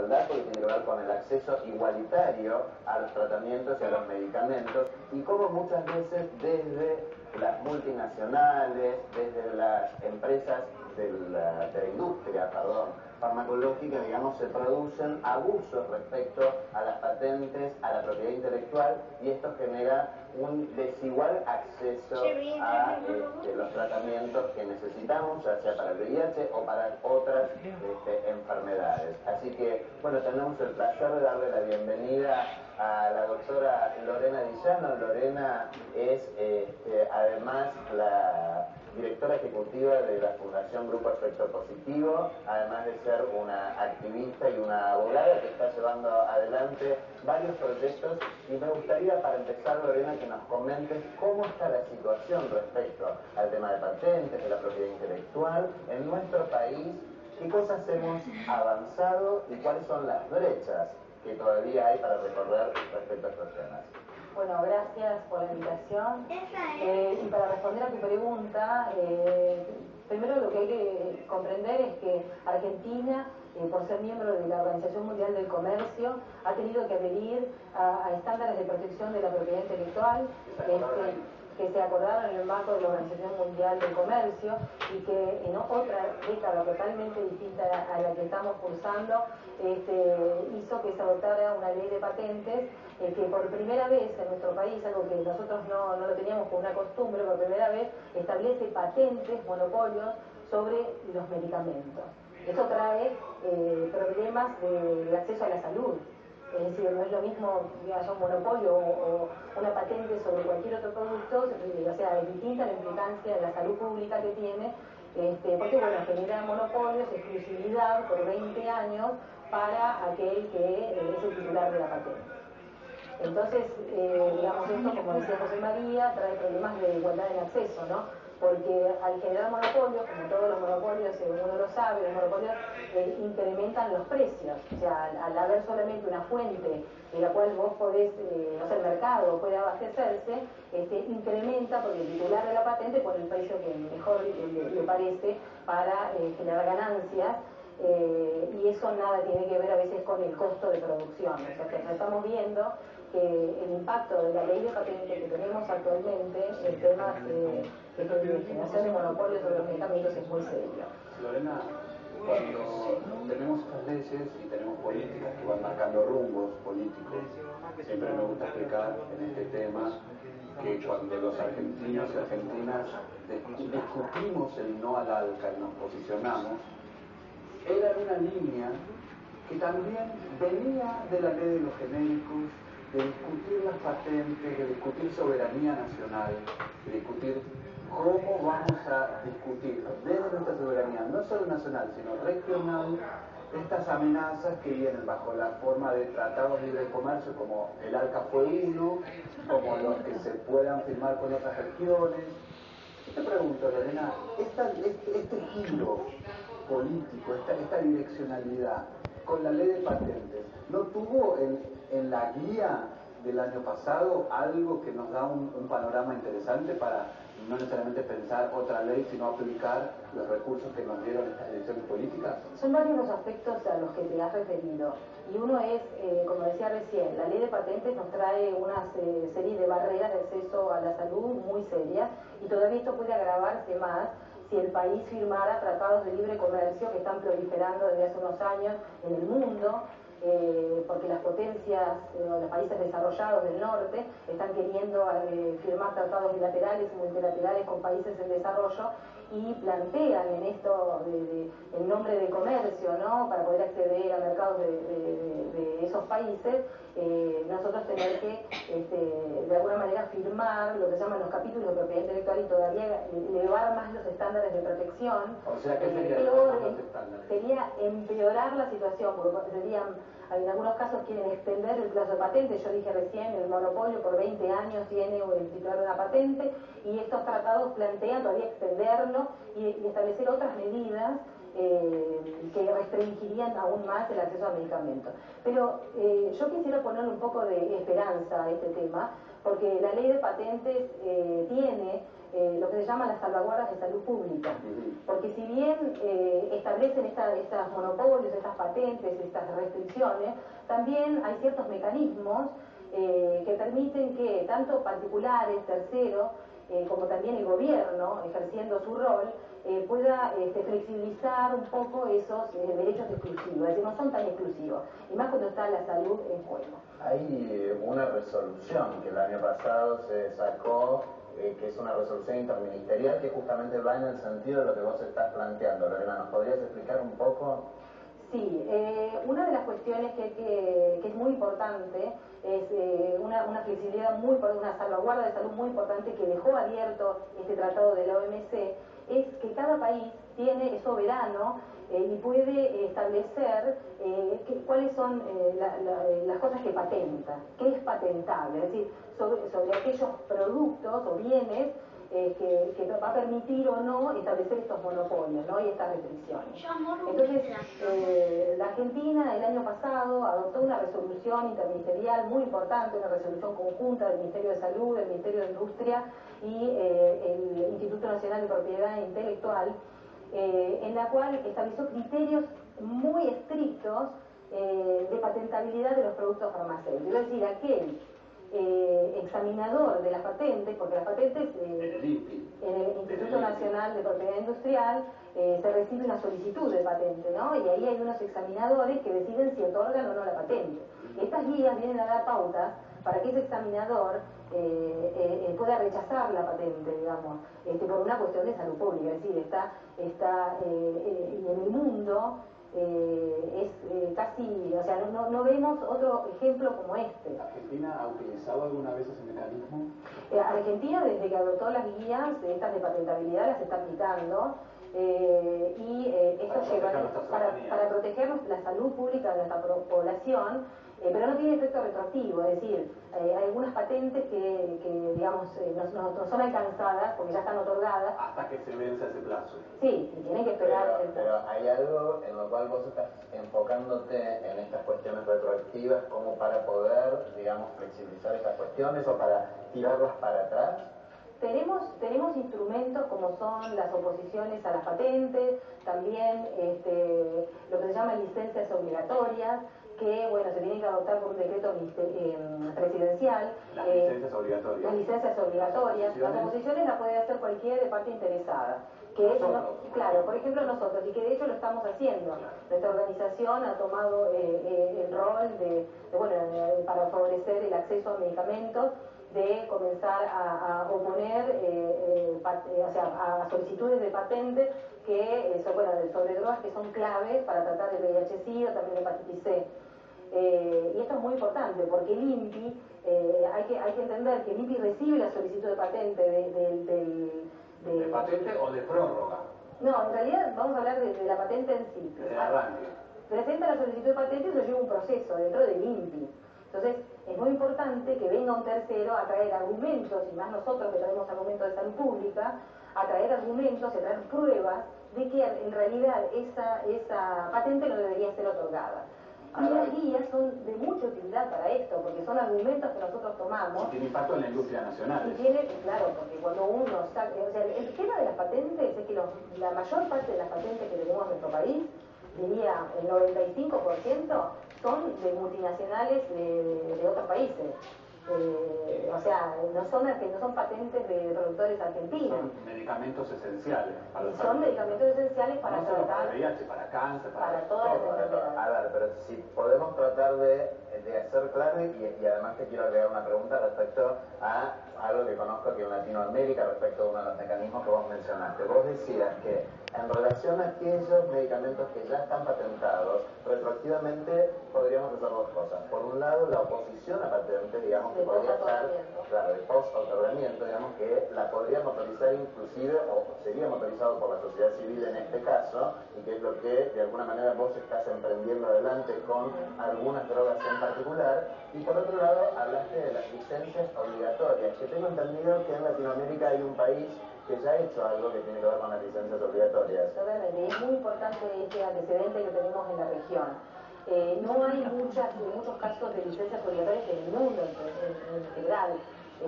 igualdad, porque tiene que ver con el acceso igualitario a los tratamientos y a los medicamentos, y cómo muchas veces desde las multinacionales, desde las empresas de la industria, farmacológica, digamos, se producen abusos respecto a las patentes, a la propiedad intelectual, y esto genera un desigual acceso a los tratamientos que necesitamos, ya sea para el VIH o para otras enfermedades. Así que, bueno, tenemos el placer de darle la bienvenida a la doctora Lorena Villano. Lorena es además la directora ejecutiva de la Fundación Grupo Efecto Positivo, además de ser una activista y una abogada que está llevando adelante varios proyectos, y me gustaría, para empezar, Lorena, que nos comentes cómo está la situación respecto al tema de patentes, de la propiedad intelectual en nuestro país, qué cosas hemos avanzado y cuáles son las brechas que todavía hay para recorrer respecto a estos temas. Bueno, gracias por la invitación. Y para responder a tu pregunta, primero lo que hay que comprender es que Argentina, por ser miembro de la Organización Mundial del Comercio, ha tenido que adherir a estándares de protección de la propiedad intelectual que se acordaron en el marco de la Organización Mundial del Comercio, y que en otra década totalmente distinta a la que estamos cursando, hizo que se adoptara una ley de patentes que por primera vez en nuestro país, algo que nosotros no lo teníamos como una costumbre, por primera vez establece patentes, monopolios sobre los medicamentos. Eso trae problemas de acceso a la salud. Es decir, no es lo mismo que haya un monopolio o una patente sobre cualquier otro producto, o sea, es distinta la implicancia de la salud pública que tiene, porque bueno, genera monopolios, exclusividad por 20 años para aquel que es el titular de la patente. Entonces, digamos, esto, como decía José María, trae problemas de igualdad en acceso, ¿no? Porque al generar monopolios, como todos los monopolios, uno lo sabe, los monopolios incrementan los precios. O sea, al haber solamente una fuente de la cual vos podés, o sea, el mercado puede abastecerse, incrementa, porque el titular de la patente pone el precio que mejor le parece para generar ganancias. Y eso nada tiene que ver a veces con el costo de producción. O sea, que estamos viendo que el impacto de la ley de patente que tenemos actualmente en temas de generación de monopolios sobre los medicamentos es muy serio. Lorena, cuando tenemos estas leyes y tenemos políticas que van marcando rumbos políticos, siempre me gusta explicar en este tema que cuando los argentinos y argentinas discutimos el no al ALCA y nos posicionamos, era una línea que también venía de la ley de los genéricos, de discutir las patentes, de discutir soberanía nacional, de discutir cómo vamos a discutir desde nuestra soberanía, no solo nacional, sino regional, estas amenazas que vienen bajo la forma de tratados de libre comercio, como el ALCA fue uno, como los que se puedan firmar con otras regiones. Yo te pregunto, Lorena, este giro político, esta direccionalidad con la ley de patentes, ¿no tuvo en la guía del año pasado algo que nos da un panorama interesante para no necesariamente pensar otra ley, sino aplicar los recursos que nos dieron estas elecciones políticas? Son varios los aspectos a los que te has referido, y uno es, como decía recién, la ley de patentes nos trae una serie de barreras de acceso a la salud muy serias, y todavía esto puede agravarse más si el país firmara tratados de libre comercio que están proliferando desde hace unos años en el mundo, porque las potencias, los países desarrollados del norte están queriendo firmar tratados bilaterales y multilaterales con países en desarrollo, y plantean en esto en nombre de comercio, ¿no?, para poder acceder a mercados de esos países, nosotros tener que de alguna manera firmar lo que se llaman los capítulos de propiedad intelectual y todavía elevar más los estándares de protección. O sea, ¿qué sería los estándares? Sería empeorar la situación, porque en algunos casos quieren extender el plazo de patente. Yo dije recién, el monopolio por 20 años tiene el titular de una patente, y estos tratados plantean todavía extenderlo y establecer otras medidas que restringirían aún más el acceso a medicamentos. Pero yo quisiera ponerle un poco de esperanza a este tema, porque la ley de patentes tiene lo que se llama las salvaguardas de salud pública, porque si bien establecen estos monopolios, estas patentes, estas restricciones, también hay ciertos mecanismos que permiten que tanto particulares, terceros, como también el gobierno, ejerciendo su rol, pueda flexibilizar un poco esos derechos exclusivos, es decir, no son tan exclusivos, y más cuando está la salud en juego. Hay una resolución que el año pasado se sacó, que es una resolución interministerial que justamente va en el sentido de lo que vos estás planteando. Lorena, ¿nos podrías explicar un poco? Sí, una de las cuestiones que es muy importante es una flexibilidad una salvaguarda de salud muy importante que dejó abierto este tratado de la OMC, es que cada país es soberano y puede establecer cuáles son las cosas que patenta, qué es patentable, es decir, sobre aquellos productos o bienes que va a permitir o no establecer estos monopolios, ¿no? Y estas restricciones. Entonces, la Argentina el año pasado adoptó una resolución interministerial muy importante, una resolución conjunta del Ministerio de Salud, del Ministerio de Industria y el Instituto Nacional de Propiedad Intelectual, en la cual estableció criterios muy estrictos de patentabilidad de los productos farmacéuticos. Es decir, aquel examinador de las patentes, porque las patentes en el Instituto Nacional de Propiedad Industrial se recibe una solicitud de patente, ¿no? Y ahí hay unos examinadores que deciden si otorgan o no la patente. Estas guías vienen a dar pautas para que ese examinador pueda rechazar la patente, digamos, por una cuestión de salud pública. Es decir, está en el mundo es casi, o sea, no vemos otro ejemplo como este. ¿Argentina ha utilizado alguna vez ese mecanismo? Argentina, desde que adoptó las guías estas de patentabilidad, las está aplicando. Esto lleva para proteger la salud pública de nuestra población, pero no tiene efecto retroactivo, es decir, hay algunas patentes que digamos, no son alcanzadas porque ya están otorgadas. Hasta que se vence ese plazo. Sí, y tienen que esperar. Pero hay algo en lo cual vos estás enfocándote en estas cuestiones retroactivas como para poder, digamos, flexibilizar estas cuestiones o para tirarlas para atrás. Tenemos instrumentos como son las oposiciones a las patentes, también lo que se llama licencias obligatorias, que bueno, se tienen que adoptar por un decreto presidencial. Las licencias obligatorias. Las licencias obligatorias. Las oposiciones las puede hacer cualquier parte interesada. Claro, por ejemplo nosotros, y que de hecho lo estamos haciendo. Nuestra organización ha tomado el rol para favorecer el acceso a medicamentos, de comenzar a oponer, a solicitudes de patentes que sobre drogas que son claves para tratar el VIH-Sida, también la hepatitis C. Y esto es muy importante porque el INPI, hay que entender que el INPI recibe la solicitud de patente ¿De patente o de prórroga? No, en realidad vamos a hablar de la patente en sí. De arranque. Presenta la solicitud de patente y eso lleva un proceso dentro del INPI. Entonces, es muy importante que venga un tercero a traer argumentos, y más nosotros que traemos argumentos de salud pública, a traer argumentos, a traer pruebas de que en realidad esa patente no debería ser otorgada. Y las guías son de mucha utilidad para esto, porque son argumentos que nosotros tomamos. Y tiene impacto en la industria nacional. Claro, porque cuando uno saca, o sea, el tema de las patentes es que la mayor parte de las patentes que tenemos en nuestro país, diría el 95%, son de multinacionales de otros países. O sea, no son patentes de productores argentinos. Son medicamentos esenciales para la salud. Son medicamentos esenciales para tratar. Para VIH, para cáncer, para todas las enfermedades. A ver, pero si podemos tratar de hacer claro, y además te quiero agregar una pregunta respecto a algo que conozco aquí en Latinoamérica, respecto a uno de los mecanismos que vos mencionaste. Vos decías que en relación a aquellos medicamentos que ya están patentados, retroactivamente podría podríamos hacer dos cosas. Por un lado, la oposición a patentes, digamos, que podría estar, claro, de post-otorgamiento, digamos, que la podría motorizar inclusive, o sería motorizado por la sociedad civil en este caso, y que es lo que de alguna manera vos estás emprendiendo adelante con algunas drogas en particular. Y por otro lado, hablaste de las licencias obligatorias, que tengo entendido que en Latinoamérica hay un país que ya ha hecho algo que tiene que ver con las licencias obligatorias. Totalmente, es muy importante este antecedente que tenemos en la región. No hay muchos casos de licencias obligatorias en el mundo en general.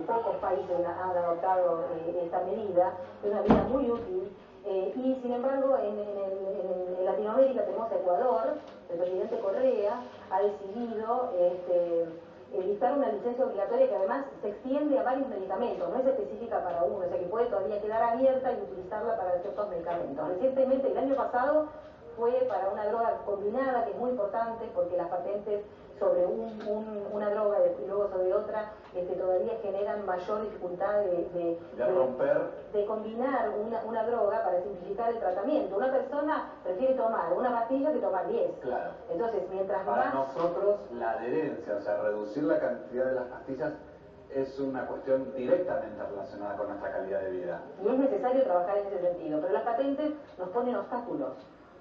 Pocos países han adoptado esta medida, es una medida muy útil. Y sin embargo, en Latinoamérica tenemos a Ecuador, el presidente Correa ha decidido dictar una licencia obligatoria que además se extiende a varios medicamentos, no es específica para uno, o sea que puede todavía quedar abierta y utilizarla para ciertos medicamentos. Recientemente, el año pasado, fue para una droga combinada, que es muy importante porque las patentes sobre una droga y luego sobre otra todavía generan mayor dificultad de combinar una droga para simplificar el tratamiento. Una persona prefiere tomar una pastilla que tomar 10. Claro. Entonces, mientras para más... nosotros, la adherencia, o sea, reducir la cantidad de las pastillas es una cuestión directamente relacionada con nuestra calidad de vida. Y es necesario trabajar en ese sentido, pero las patentes nos ponen obstáculos.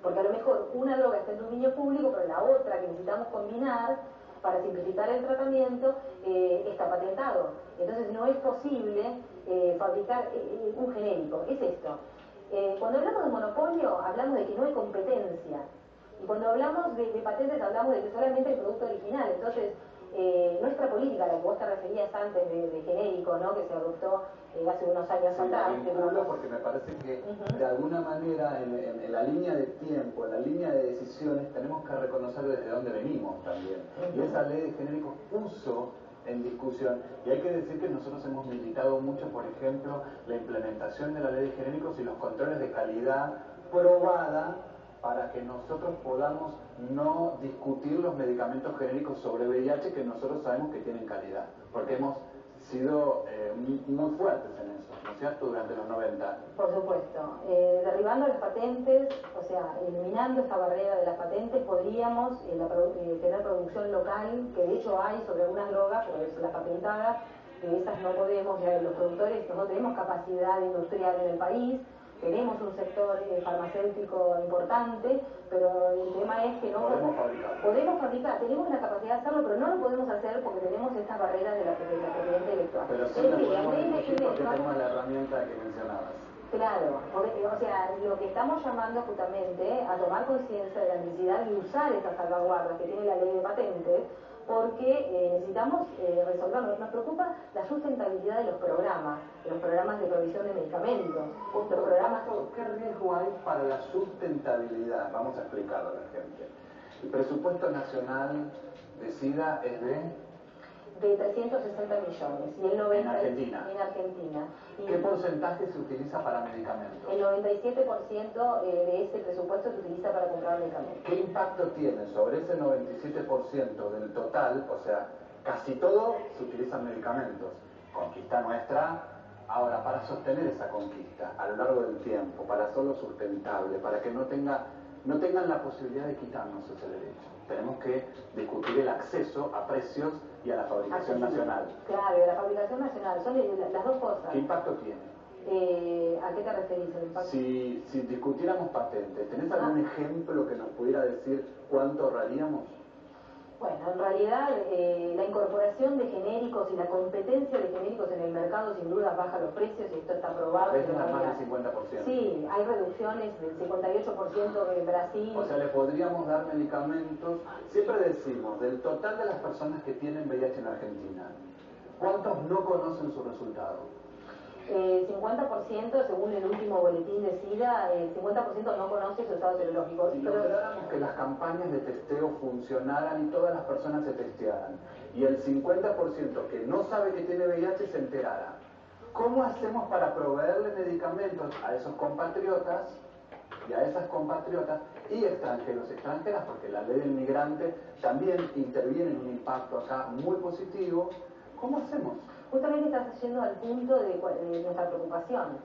Porque a lo mejor una droga está en dominio público, pero la otra que necesitamos combinar para simplificar el tratamiento está patentado. Entonces no es posible fabricar un genérico. ¿Qué es esto? Cuando hablamos de monopolio, hablamos de que no hay competencia. Y cuando hablamos de patentes, hablamos de que solamente el producto original. Entonces, nuestra política, la que vos te referías antes de genérico, ¿no?, que se adoptó hace unos años atrás. Porque me parece que de alguna manera en la línea de tiempo, en la línea de decisiones, tenemos que reconocer desde dónde venimos también. Y esa ley de genéricos puso en discusión, y hay que decir que nosotros hemos militado mucho, por ejemplo, la implementación de la ley de genéricos y los controles de calidad probada para que nosotros podamos no discutir los medicamentos genéricos sobre VIH que nosotros sabemos que tienen calidad, porque hemos sido muy fuertes en eso, ¿no es cierto?, durante los 90. Por supuesto. Derribando las patentes, o sea, eliminando esta barrera de las patentes, podríamos tener producción local, que de hecho hay sobre algunas drogas, pero las patentadas, esas no podemos, ya los productores no tenemos capacidad industrial en el país. Tenemos un sector farmacéutico importante, pero el tema es que no podemos fabricar, tenemos la capacidad de hacerlo, pero no lo podemos hacer porque tenemos estas barreras de la propiedad intelectual. Pero sí lo podemos discutir porque tenemos la herramienta que mencionabas. Claro, o sea, lo que estamos llamando justamente a tomar conciencia de la necesidad de usar estas salvaguardas que tiene la ley de patentes, porque necesitamos resolverlo. Nos preocupa la sustentabilidad de los programas de provisión de medicamentos. ¿Qué riesgo hay para la sustentabilidad? Vamos a explicarlo a la gente. El presupuesto nacional de SIDA es de 360 millones y el 90% en Argentina. Y ¿qué porcentaje se utiliza para medicamentos? El 97% de ese presupuesto se utiliza para comprar medicamentos. ¿Qué impacto tiene sobre ese 97% del total? O sea, casi todo se utilizan medicamentos. Conquista nuestra. Ahora, para sostener esa conquista a lo largo del tiempo, para hacerlo sustentable, para que no tengan la posibilidad de quitarnos ese derecho, tenemos que discutir el acceso a precios y a la fabricación nacional. Claro, y a la fabricación nacional, son las dos cosas. ¿Qué impacto tiene? ¿A qué te referís el impacto? Si discutiéramos patentes, ¿tenés algún ejemplo que nos pudiera decir cuánto ahorraríamos? Bueno, en realidad la incorporación de genéricos y la competencia de genéricos en el mercado sin duda baja los precios y esto está probado. Es más del 50%. Sí, hay reducciones del 58% en Brasil. O sea, le podríamos dar medicamentos. Siempre decimos, del total de las personas que tienen VIH en Argentina, ¿cuántos no conocen su resultado? 50%, según el último boletín de SIDA, el 50% no conoce su estado serológico. Si lográramos que las campañas de testeo funcionaran y todas las personas se testearan, y el 50% que no sabe que tiene VIH se enterara, ¿cómo hacemos para proveerle medicamentos a esos compatriotas y a esas compatriotas y extranjeros, extranjeras, porque la ley del migrante también interviene en un impacto acá muy positivo? ¿Cómo hacemos? Justamente estás yendo al punto de nuestra preocupación.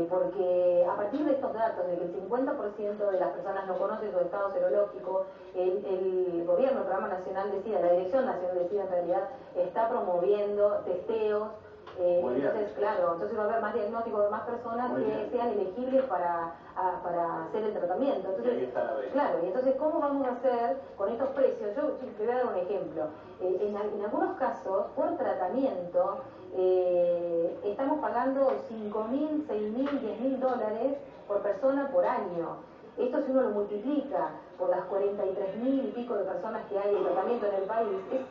porque a partir de estos datos, de que el 50% de las personas no conoce su estado serológico, el gobierno, el Programa Nacional de SIDA, la Dirección Nacional de SIDA en realidad, está promoviendo testeos. Entonces, claro, entonces va a haber más diagnóstico de más personas que sean elegibles para hacer el tratamiento. Entonces, claro, y entonces, ¿cómo vamos a hacer con estos precios? Yo te voy a dar un ejemplo. En algunos casos, por tratamiento, estamos pagando $5.000, $6.000, $10.000 por persona por año. Esto, si uno lo multiplica por las 43.000 y pico de personas que hay en tratamiento en el país, es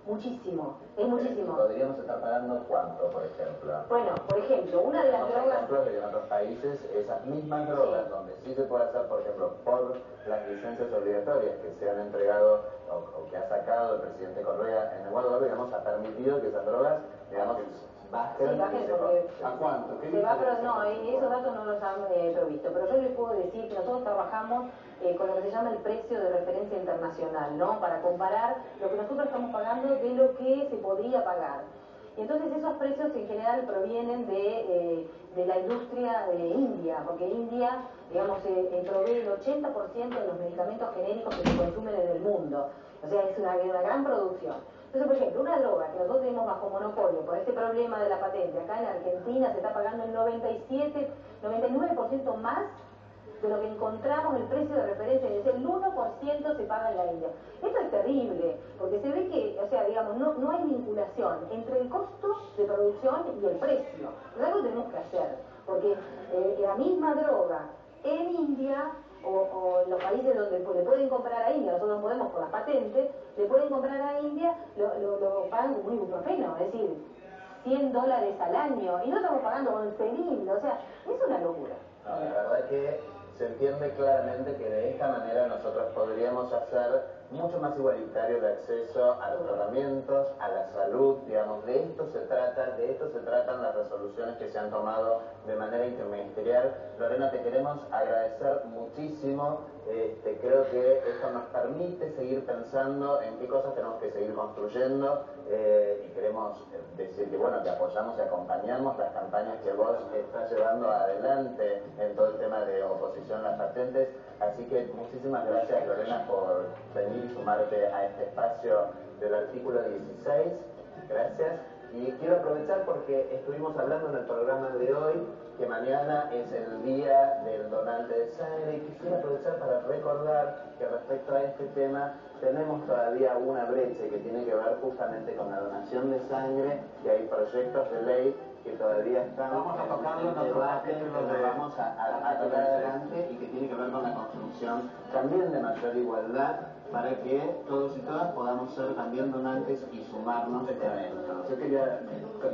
muchísimo, es muchísimo. ¿Podríamos estar pagando cuánto, por ejemplo? Bueno, por ejemplo, una de las drogas... ejemplos de que en otros países esas mismas drogas, donde sí se puede hacer, por ejemplo, por las licencias obligatorias que se han entregado o que ha sacado el presidente Correa en Ecuador, digamos, ha permitido que esas drogas, digamos, bajen. Sí, bajen porque... ¿A cuánto? Se va, pero no, esos datos no los han provisto. Pero yo les puedo decir que nosotros trabajamos con lo que se llama el precio de referencia internacional, ¿no? Para comparar lo que nosotros estamos pagando de lo que se podría pagar. Y entonces esos precios en general provienen de la industria de India, porque India, digamos, provee el 80% de los medicamentos genéricos que se consumen en el mundo. O sea, es una gran producción. Entonces, por ejemplo, una droga que nosotros tenemos bajo monopolio por este problema de la patente, acá en Argentina se está pagando el 99% más de lo que encontramos el precio de referencia, es decir, el 1% se paga en la India. Esto es terrible, porque se ve que, o sea, digamos, no hay vinculación entre el costo de producción y el precio. Pero algo tenemos que hacer, porque la misma droga en India o en los países donde le pueden comprar a India, nosotros no podemos por las patentes, le pueden comprar a India, lo pagan como un ibuprofeno, es decir, $100 al año, y no estamos pagando 11.000, o sea, es una locura. No, la verdad que se entiende claramente que de esta manera nosotros podríamos hacer mucho más igualitario el acceso a los tratamientos, a la salud, digamos, de esto se tratan las resoluciones que se han tomado de manera interministerial. Lorena, te queremos agradecer muchísimo, creo que esto nos permite seguir pensando en qué cosas tenemos que seguir construyendo y queremos decir que, bueno, que apoyamos y acompañamos las campañas que vos estás llevando adelante en todo el tema de oposición a las patentes, así que muchísimas gracias, Lorena, por venir y sumarte a este espacio del artículo 16, gracias. Y quiero aprovechar porque estuvimos hablando en el programa de hoy que mañana es el día del donante de sangre y quisiera aprovechar para recordar que respecto a este tema tenemos todavía una brecha que tiene que ver justamente con la donación de sangre, que hay proyectos de ley que todavía están vamos a tocarlo en otro capítulo, que vamos a tocar adelante y que tiene que ver con la construcción también de mayor igualdad para que todos y todas podamos ser también donantes y sumarnos a esto. Yo quería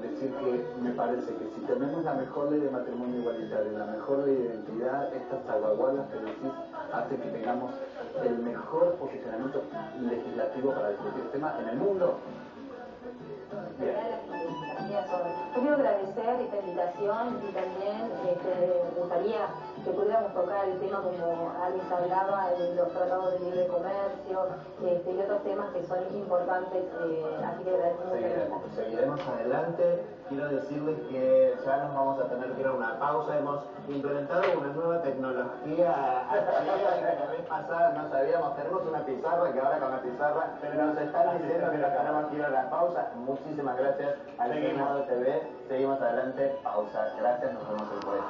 decir que me parece que si tenemos la mejor ley de matrimonio igualitario y la mejor ley de identidad, estas salvaguardas que decís hacen que tengamos el mejor posicionamiento legislativo para discutir el tema en el mundo. Yo quiero agradecer esta invitación y también me gustaría que pudiéramos tocar el tema, como Alex hablaba, de los tratados de libre comercio y otros temas que son importantes, así que agradecemos. Seguiremos adelante. Quiero decirles que ya nos vamos a tener que ir a una pausa. Hemos implementado una nueva tecnología que la vez pasada no sabíamos. Tenemos una pizarra que ahora con la pizarra nos están diciendo que nos tenemos que ir a la pausa. Muchísimas gracias al Senado TV. Seguimos adelante. Pausa. Gracias. Nos vemos el jueves.